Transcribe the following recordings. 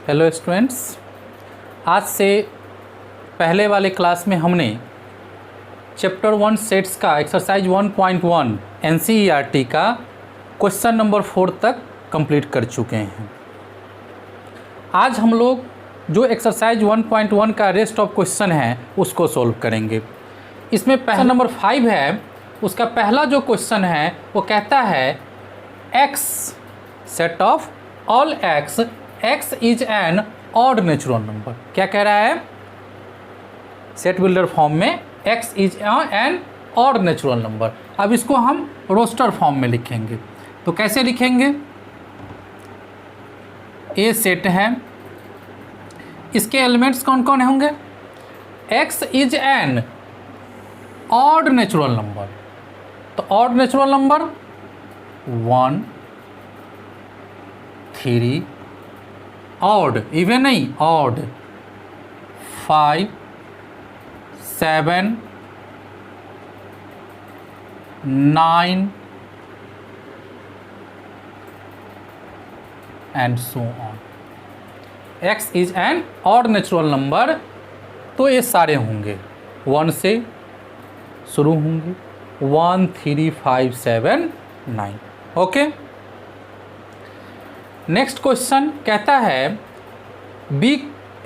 Hello students, आज से पहले वाले क्लास में हमने चैप्टर 1 सेट्स का एक्सरसाइज 1.1 NCERT का क्वेश्चन नंबर 4 तक कंप्लीट कर चुके हैं। आज हम लोग जो एक्सरसाइज 1.1 का रेस्ट ऑफ क्वेश्चन है उसको सोल्व करेंगे। इसमें पहला नंबर 5 है, उसका पहला जो क्वेश्चन है वो कहता है x set of all x is an odd natural number. क्या कह रहा है? सेट बिल्डर फॉर्म में x is an odd natural number. अब इसको हम रोस्टर फॉर्म में लिखेंगे, तो कैसे लिखेंगे? ए सेट है, इसके एलिमेंट्स कौन कौन होंगे? x is an odd natural number, तो odd natural number 1 3, odd even नहीं, odd 5 7 9 and so on. x is an odd natural number, तो ये सारे होंगे 1 से शुरू होंगे, 1 3 5 7 9। ओके, नेक्स्ट क्वेश्चन कहता है बी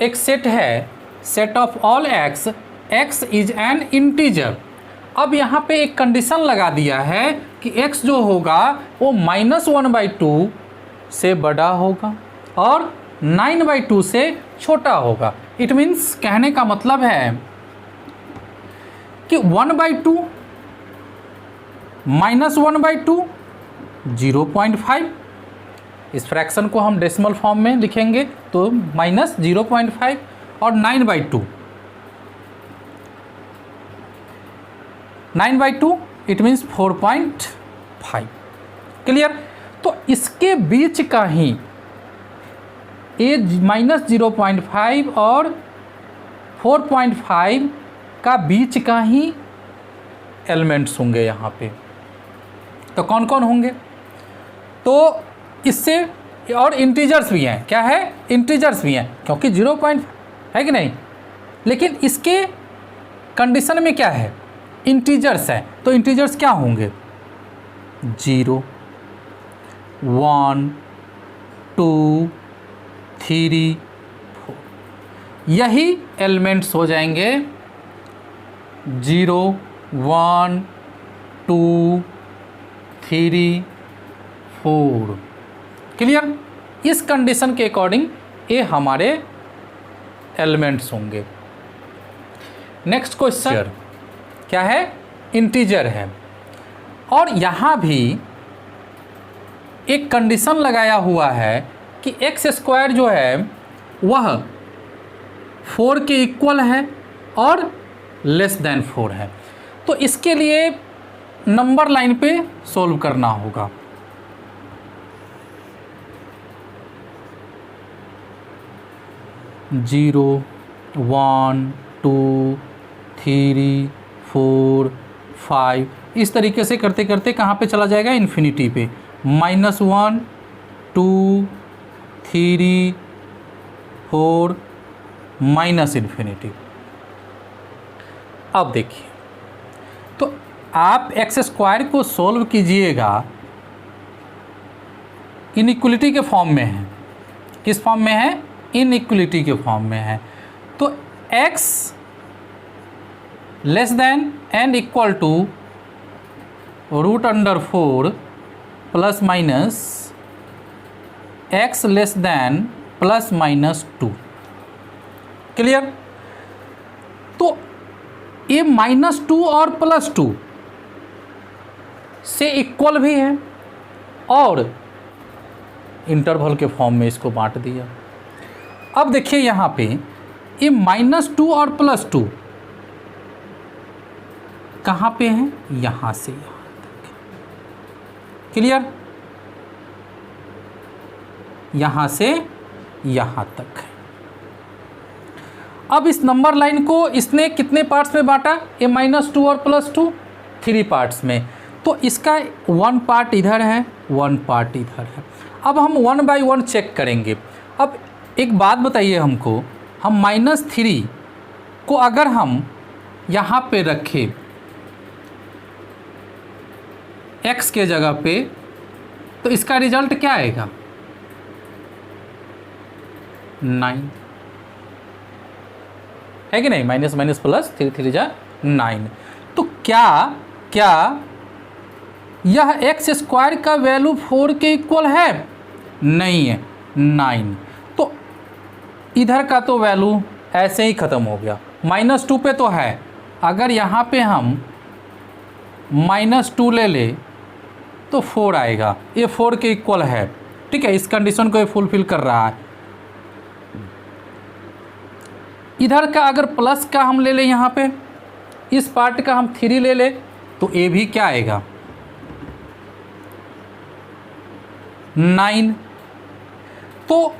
एक सेट है, set of all x is N integer. अब यहाँ पे एक कंडीशन लगा दिया है कि x जो होगा वो -1/2 से बड़ा होगा और 9/2 से छोटा होगा। इट मीन्स कहने का मतलब है कि 1/2 -1/2 0.5। इस फ्रैक्शन को हम डेसिमल फॉर्म में लिखेंगे तो -0.5 और 9/2 इट मीन्स 4.5। क्लियर? तो इसके बीच का ही ये -0.5 और 4.5 का बीच का ही एलिमेंट्स होंगे यहाँ पे। तो कौन कौन होंगे? तो इससे और इंटीजर्स भी हैं। क्या है? इंटीजर्स भी हैं, क्योंकि 0 है कि नहीं। लेकिन इसके कंडीशन में क्या है? इंटीजर्स है, तो इंटीजर्स क्या होंगे? 0 1 2 3 4, यही एलिमेंट्स हो जाएंगे 0 1 2 3 4। क्लियर? इस कंडीशन के अकॉर्डिंग ये हमारे एलिमेंट्स होंगे। नेक्स्ट क्वेश्चन क्या है? इंटीजर है, और यहाँ भी एक कंडीशन लगाया हुआ है कि x² जो है वह 4 के इक्वल है और लेस देन 4 है। तो इसके लिए नंबर लाइन पे सॉल्व करना होगा। जीरो 1 2 3 4 5, इस तरीके से करते करते कहाँ पे चला जाएगा? इन्फिनिटी पे। -1 2 3 4 -इन्फिनिटी। अब देखिए, तो आप x² को सोल्व कीजिएगा, इनइक्वलिटी के फॉर्म में है। किस फॉर्म में है? इनइक्वलिटी के फॉर्म में है। तो x less than and equal to √4 plus minus x less than plus minus 2। Clear? तो ये -2 और +2 से इक्वल भी है और इंटरवल के फॉर्म में इसको बांट दिया। अब देखिए यहाँ पे ये -2 और +2 कहाँ पे हैं? यहाँ से यहाँ तक। क्लियर? यहाँ से यहाँ तक है। अब इस नंबर लाइन को इसने कितने पार्ट्स में बांटा? ये -2 और +2 3 पार्ट्स में। तो इसका 1 पार्ट इधर है, 1 पार्ट इधर है। अब हम 1 बाय 1 चेक करेंगे। अब एक बात बताइए हमको, हम -3 को अगर हम यहाँ पे रखें x के जगह पे, तो इसका रिजल्ट क्या आएगा? 9 है कि नहीं? माइनस माइनस प्लस 3 3 जा 9। तो क्या यह x² का वैल्यू 4 के इक्वल है? नहीं है, 9। तो इधर का तो वैल्यू ऐसे ही ख़त्म हो गया। -2 पे तो है, अगर यहाँ पे हम -2 ले ले तो 4 आएगा, ये 4 के इक्वल है। ठीक है, इस कंडीशन को ये फुलफिल कर रहा है। इधर का अगर प्लस का हम ले लें, यहाँ पे इस पार्ट का हम 3 ले ले, तो ये भी क्या आएगा? 9। तो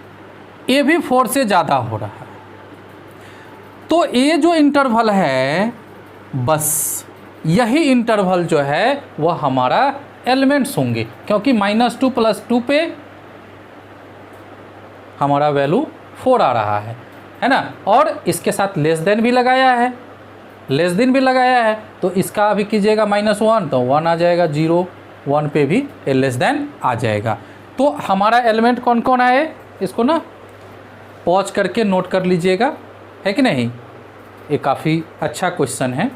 ये भी 4 से ज़्यादा हो रहा है। तो ये जो इंटरवल है, बस यही इंटरवल जो है वह हमारा एलिमेंट्स होंगे, क्योंकि -2 + 2 पे हमारा वैल्यू 4 आ रहा है ना। और इसके साथ लेस देन भी लगाया है, लेस देन भी लगाया है, तो इसका भी कीजिएगा -1, तो 1 आ जाएगा, 0 1 पे भी लेस देन आ जाएगा। तो हमारा एलिमेंट कौन कौन आए, इसको ना पॉज करके नोट कर लीजिएगा, है कि नहीं? ये काफ़ी अच्छा क्वेश्चन है।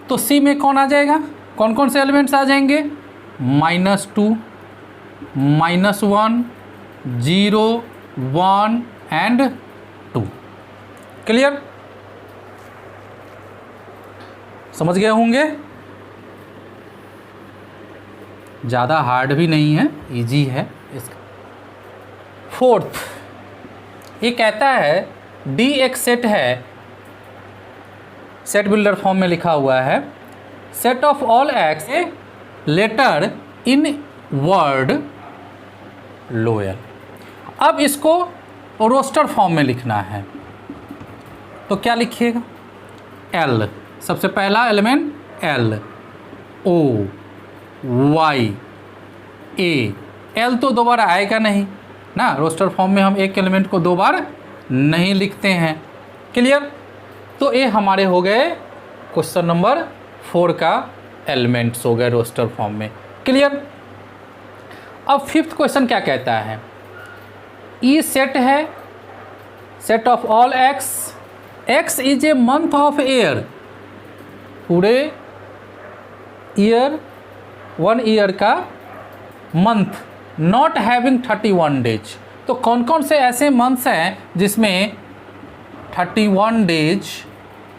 तो सी में कौन आ जाएगा, कौन कौन से एलिमेंट्स आ जाएंगे? -2, -1, 0, 1 एंड 2। क्लियर? समझ गए होंगे? ज़्यादा हार्ड भी नहीं है, इजी है इसका। 4th, ये कहता है डी एक सेट है, सेट बिल्डर फॉर्म में लिखा हुआ है, set of all x a letter in word lower. अब इसको रोस्टर फॉर्म में लिखना है, तो क्या लिखिएगा? एल, सबसे पहला एलिमेंट एल, ओ, वाई, ए। एल तो 2 बार आएगा नहीं ना, रोस्टर फॉर्म में हम एक एलिमेंट को 2 बार नहीं लिखते हैं। क्लियर? तो ये हमारे हो गए क्वेश्चन नंबर 4 का एलिमेंट्स हो गए रोस्टर फॉर्म में। क्लियर? अब 5th क्वेश्चन क्या कहता है? ई सेट है, set of all x, x is a month of year, पूरे ईयर 1 ईयर का मंथ, नॉट हैविंग 31 डेज। तो कौन कौन से ऐसे मंथ्स हैं जिसमें 31 डेज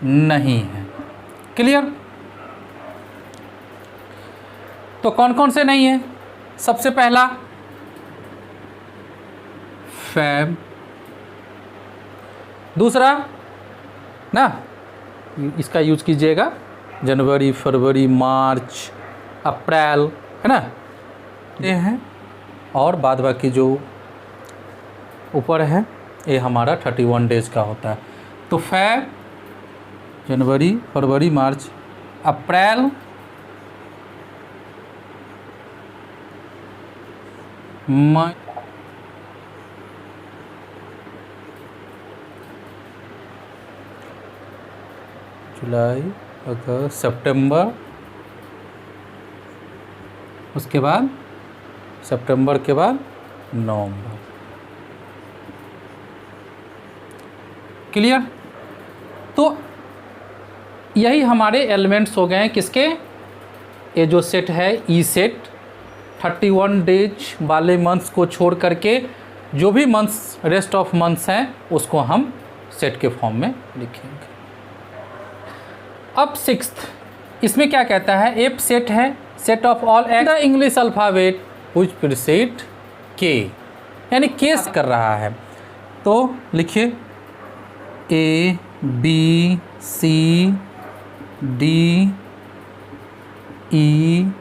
नहीं है? क्लियर? तो कौन कौन से नहीं है? सबसे पहला फेब, दूसरा ना इसका यूज कीजिएगा जनवरी, फरवरी, मार्च, अप्रैल, है ना, ये हैं। और बाद बाकी जो ऊपर है ये हमारा 31 डेज का होता है। तो फेब, जनवरी, फरवरी, मार्च, अप्रैल, मई, जुलाई, अगस्त, सितंबर, उसके बाद सितंबर के बाद नवंबर। क्लियर? तो यही हमारे एलिमेंट्स हो गए हैं किसके? ये जो सेट है ई सेट, 31 डेज वाले मंथ्स को छोड़ करके जो भी मंथ्स रेस्ट ऑफ मंथ्स हैं उसको हम सेट के फॉर्म में लिखेंगे। अब 6th, इसमें क्या कहता है? एफ सेट है, set of all the English alphabet which precede K, यानी केस कर रहा है। तो लिखिए A B C D E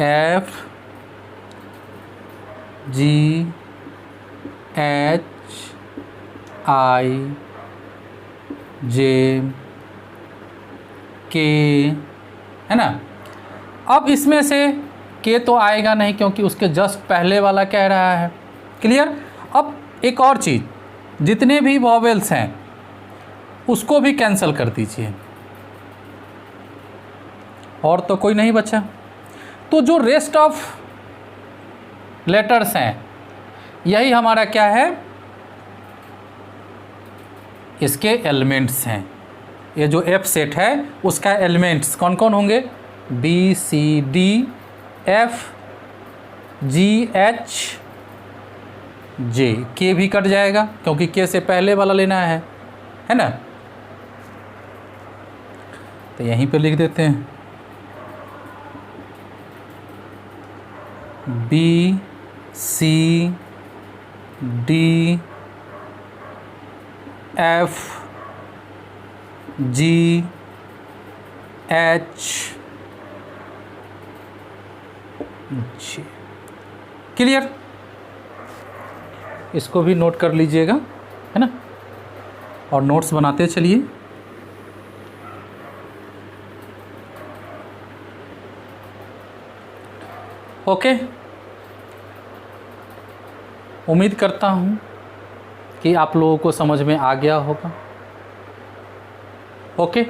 F G H I J K, है ना, अब इसमें से के तो आएगा नहीं क्योंकि उसके जस्ट पहले वाला कह रहा है। क्लियर। अब एक और चीज़, जितने भी वॉवेल्स हैं उसको भी कैंसिल कर दीजिए, और तो कोई नहीं बचा। तो जो रेस्ट ऑफ लेटर्स हैं यही हमारा क्या है, इसके एलिमेंट्स हैं। ये जो एफ सेट है उसका एलिमेंट्स कौन कौन होंगे, B C D F G H J. K भी कट जाएगा क्योंकि के से पहले वाला लेना है ना। तो यहीं पे लिख देते हैं B C D F G H G. Clear. इसको भी नोट कर लीजिएगा, है ना, और नोट्स बनाते चलिए। ओके, उम्मीद करता हूँ कि आप लोगों को समझ में आ गया होगा। ओके,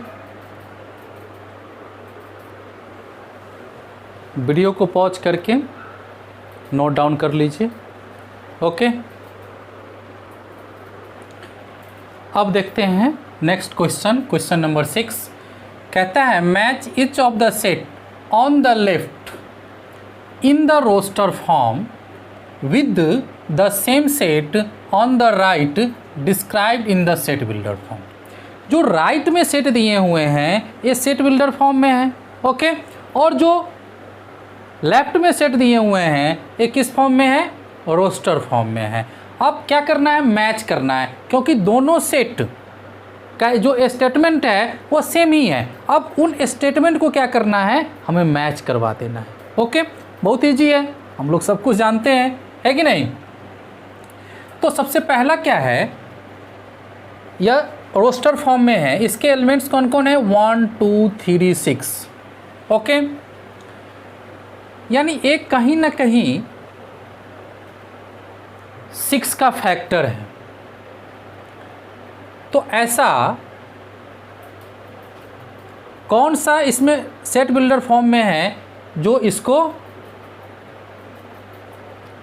वीडियो को पॉज करके नोट डाउन कर लीजिए। ओके, अब देखते हैं नेक्स्ट क्वेश्चन। क्वेश्चन नंबर 6 कहता है match each of the set on the left in the roster form with the same set on the right described in the set builder form. जो right में set दिए हुए हैं ये set builder form में है। ओके, और जो लेफ्ट में सेट दिए हुए हैं ये किस फॉर्म में है, रोस्टर फॉर्म में है। अब क्या करना है, मैच करना है, क्योंकि दोनों सेट का जो स्टेटमेंट है वो सेम ही है। अब उन स्टेटमेंट को क्या करना है, हमें मैच करवा देना है। ओके, बहुत ईजी है, हम लोग सब कुछ जानते हैं, है कि नहीं। तो सबसे पहला क्या है, यह रोस्टर फॉर्म में है, इसके एलिमेंट्स कौन कौन है, 1 2 3 6। ओके, यानी एक कहीं ना कहीं 6 का फैक्टर है। तो ऐसा कौन सा इसमें सेट बिल्डर फॉर्म में है जो इसको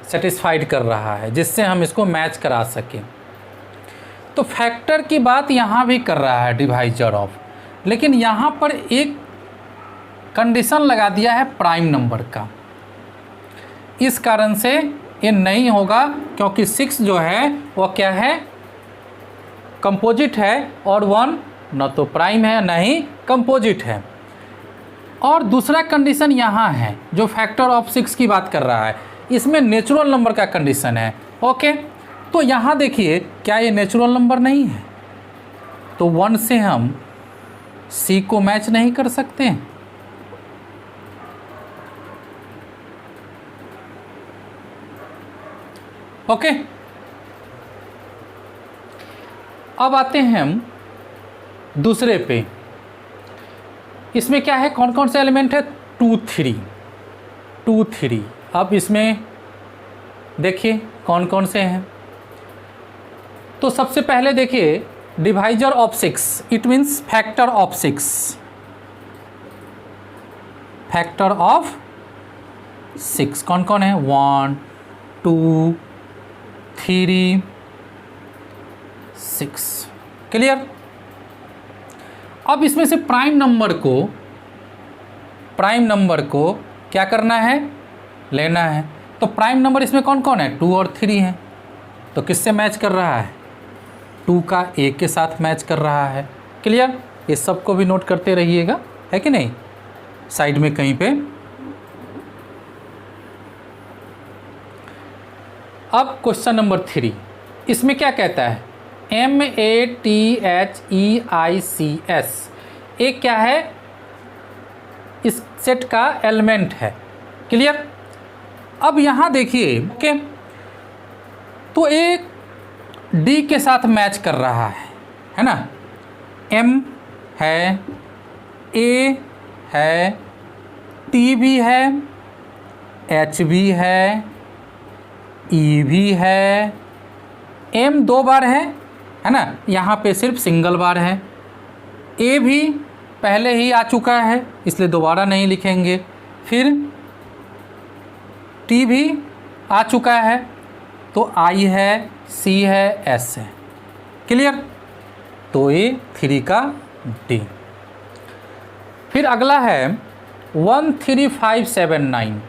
सेटिस्फाइड कर रहा है, जिससे हम इसको मैच करा सकें। तो फैक्टर की बात यहाँ भी कर रहा है डिवाइजर ऑफ, लेकिन यहाँ पर एक कंडीशन लगा दिया है प्राइम नंबर का। इस कारण से ये नहीं होगा, क्योंकि 6 जो है वो क्या है, कंपोजिट है, और 1 न तो प्राइम है न ही कंपोजिट है। और दूसरा कंडीशन यहाँ है जो फैक्टर ऑफ 6 की बात कर रहा है, इसमें नेचुरल नंबर का कंडीशन है। ओके, तो यहाँ देखिए क्या ये नेचुरल नंबर नहीं है, तो 1 से हम C को मैच नहीं कर सकते। ओके, अब आते हैं हम दूसरे पे। इसमें क्या है, कौन कौन से एलिमेंट है, 2 3। अब इसमें देखिए कौन कौन से हैं। तो सबसे पहले देखिए divisor of 6, it means factor of 6, factor of 6 कौन कौन है, 1 2 3 6। क्लियर। अब इसमें से प्राइम नंबर को क्या करना है, लेना है। तो प्राइम नंबर इसमें कौन कौन है, 2 और 3 है। तो किससे मैच कर रहा है, 2 का 1 के साथ मैच कर रहा है। क्लियर। ये सबको भी नोट करते रहिएगा, है कि नहीं, साइड में कहीं पे। अब क्वेश्चन नंबर 3, इसमें क्या कहता है, MATHEICS एक क्या है, इस सेट का एलिमेंट है। क्लियर। अब यहाँ देखिए ओके, तो एक D के साथ मैच कर रहा है ना, M है, A है, टी भी है, एच भी है, ई भी है, एम 2 बार है ना, यहाँ पे सिर्फ सिंगल बार है। ए भी पहले ही आ चुका है इसलिए दोबारा नहीं लिखेंगे। फिर टी भी आ चुका है, तो आई है, सी है, एस है। क्लियर? तो ये 3 का डी। फिर अगला है 13579।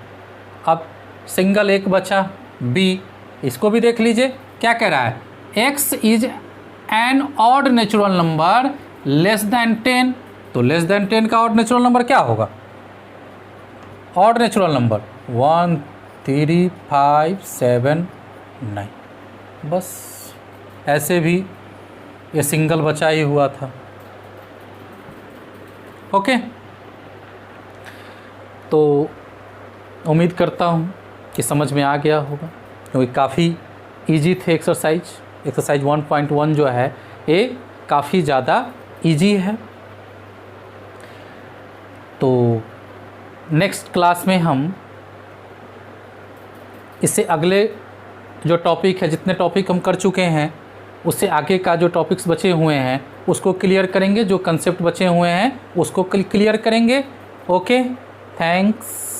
अब सिंगल एक बचा, बी। इसको भी देख लीजिए क्या कह रहा है, x is an odd natural number less than 10। तो लेस दैन 10 का ऑड नेचुरल नंबर क्या होगा? Odd natural number 13579। बस ऐसे भी ये सिंगल बचा ही हुआ था। ओके, तो उम्मीद करता हूँ कि समझ में आ गया होगा, क्योंकि काफ़ी इजी थे एक्सरसाइज 1.1 जो है ये काफ़ी ज़्यादा इजी है। तो नेक्स्ट क्लास में हम इससे अगले जो टॉपिक है, जितने टॉपिक हम कर चुके हैं उससे आगे का जो टॉपिक्स बचे हुए हैं उसको क्लियर करेंगे, जो कंसेप्ट बचे हुए हैं उसको क्लियर करेंगे। Okay, thanks.